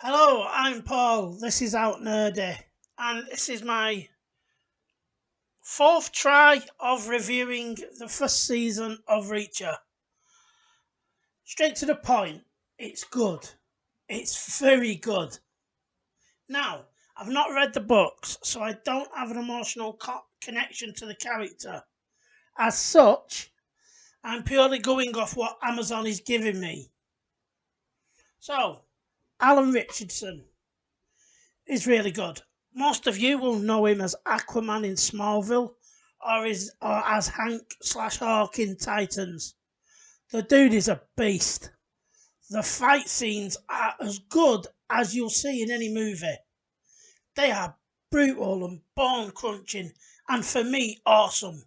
Hello, I'm Paul. This is Out Nerdy, and this is my fourth try of reviewing the first season of Reacher. Straight to the point, it's good. It's very good. Now, I've not read the books, so I don't have an emotional connection to the character. As such, I'm purely going off what Amazon is giving me. So, Alan Richardson is really good. Most of you will know him as Aquaman in Smallville or as Hank/Hawk in Titans. The dude is a beast. The fight scenes are as good as you'll see in any movie. They are brutal and bone crunching, and for me, awesome.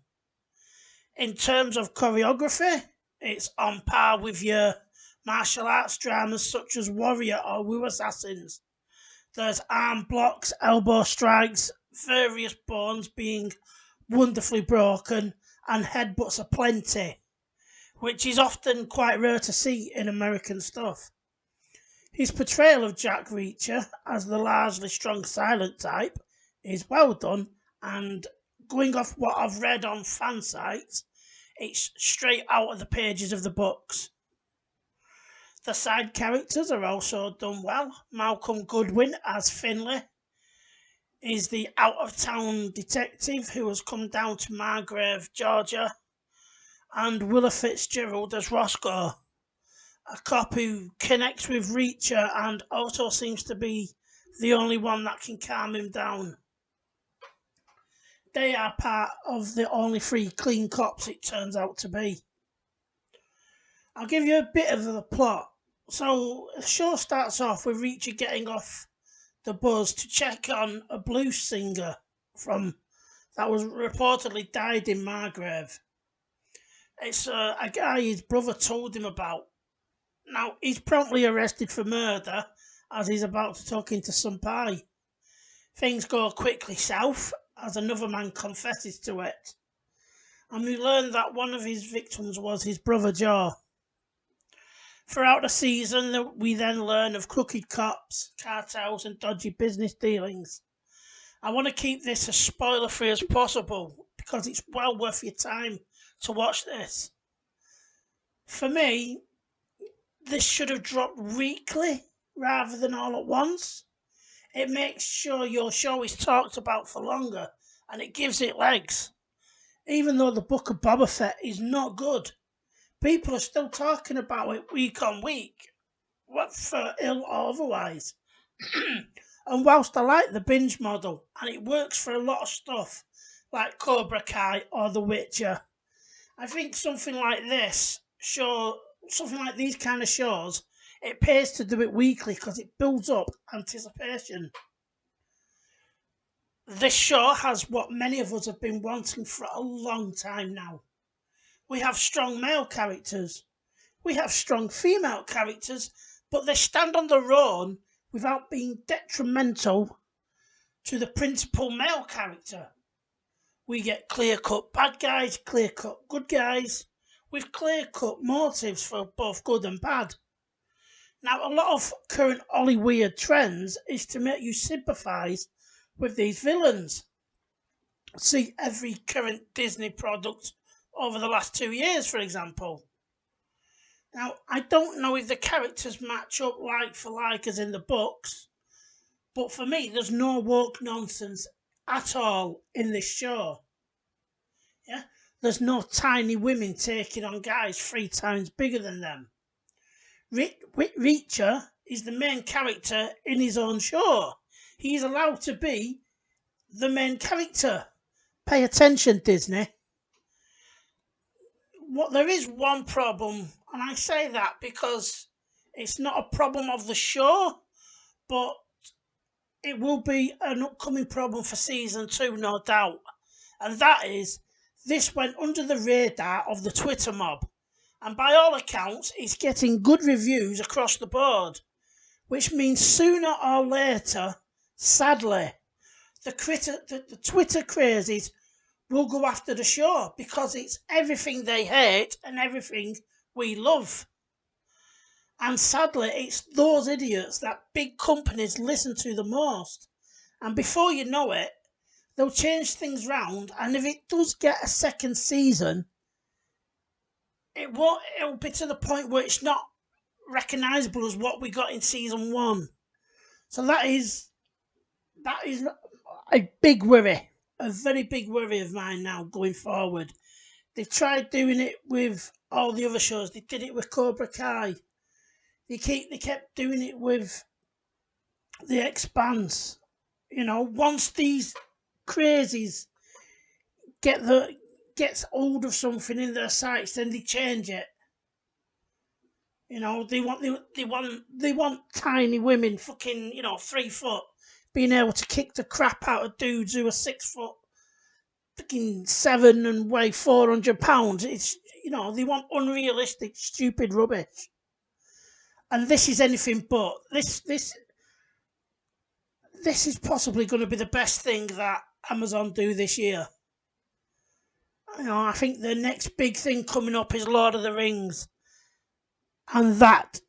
In terms of choreography, it's on par with your martial arts dramas such as Warrior or Wu Assassins. There's arm blocks, elbow strikes, various bones being wonderfully broken, and headbutts aplenty, which is often quite rare to see in American stuff. His portrayal of Jack Reacher as the largely strong silent type is well done, and going off what I've read on fan sites, it's straight out of the pages of the books. The side characters are also done well. Malcolm Goodwin as Finley is the out-of-town detective who has come down to Margrave, Georgia, and Willa Fitzgerald as Roscoe, a cop who connects with Reacher and also seems to be the only one that can calm him down. They are part of the only three clean cops it turns out to be. I'll give you a bit of the plot. So the show starts off with Reacher getting off the bus to check on a blues singer from that was reportedly died in Margrave. It's a guy his brother told him about. Now he's promptly arrested for murder as he's about to tuck into some pie. Things go quickly south as another man confesses to it, and we learn that one of his victims was his brother Joe. Throughout the season, we then learn of crooked cops, cartels, and dodgy business dealings. I want to keep this as spoiler free as possible because it's well worth your time to watch this. For me, this should have dropped weekly rather than all at once. It makes sure your show is talked about for longer and it gives it legs. Even though the Book of Boba Fett is not good, people are still talking about it week on week, what for ill or otherwise. And whilst I like the binge model, and it works for a lot of stuff, like Cobra Kai or The Witcher, I think something like these kind of shows, it pays to do it weekly because it builds up anticipation. This show has what many of us have been wanting for a long time now. We have strong male characters. We have strong female characters, but they stand on their own without being detrimental to the principal male character. We get clear cut bad guys, clear cut good guys, with clear cut motives for both good and bad. Now, a lot of current Hollywood trends is to make you sympathise with these villains. See every current Disney product over the last 2 years, for example. Now, I don't know if the characters match up like for like as in the books, but for me, there's no woke nonsense at all in this show. Yeah, there's no tiny women taking on guys 3 times bigger than them. Reacher is the main character in his own show. He's allowed to be the main character. Pay attention, Disney. There is one problem, and I say that because it's not a problem of the show, but it will be an upcoming problem for season 2, no doubt. And that is, this went under the radar of the Twitter mob. And by all accounts, it's getting good reviews across the board. Which means sooner or later, sadly, the Twitter crazies will go after the show because it's everything they hate and everything we love. And sadly, it's those idiots that big companies listen to the most. And before you know it, they'll change things round. And if it does get a second season, it'll be to the point where it's not recognisable as what we got in season one. So that is a big worry, a very big worry of mine now going forward. They've tried doing it with all the other shows. They did it with Cobra Kai. They kept doing it with The Expanse. You know, once these crazies gets hold of something in their sights, then they change it. You know, they want tiny women, fucking 3 foot, being able to kick the crap out of dudes who are 6 foot, fucking seven and weigh 400 pounds. It's they want unrealistic, stupid rubbish, and this is anything but. This is possibly going to be the best thing that Amazon do this year. I think the next big thing coming up is Lord of the Rings, and that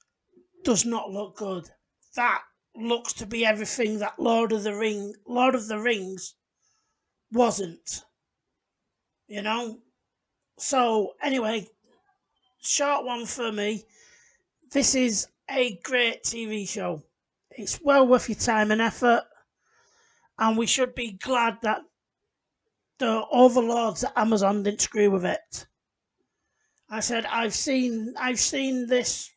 does not look good. That looks to be everything that Lord of the Rings wasn't. You know. So anyway, short one for me. This is a great TV show. It's well worth your time and effort, and we should be glad that the overlords at Amazon didn't screw with it. I said I've seen this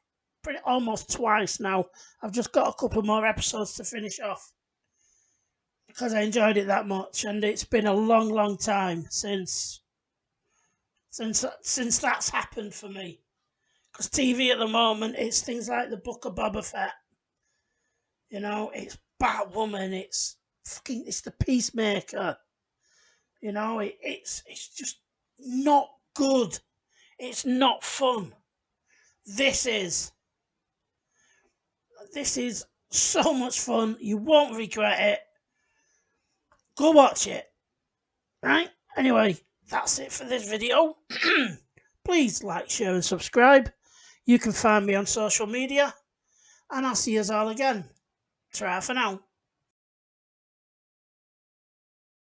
almost twice now. I've just got a couple more episodes to finish off because I enjoyed it that much, and it's been a long, long time since that's happened for me. Because TV at the moment, it's things like the Book of Boba Fett. It's Batwoman. It's the Peacemaker. It's just not good. It's not fun. This is so much fun. You won't regret it. Go watch it. Right? Anyway, that's it for this video. Please like, share and subscribe. You can find me on social media. And I'll see you all again. Ta-ra for now.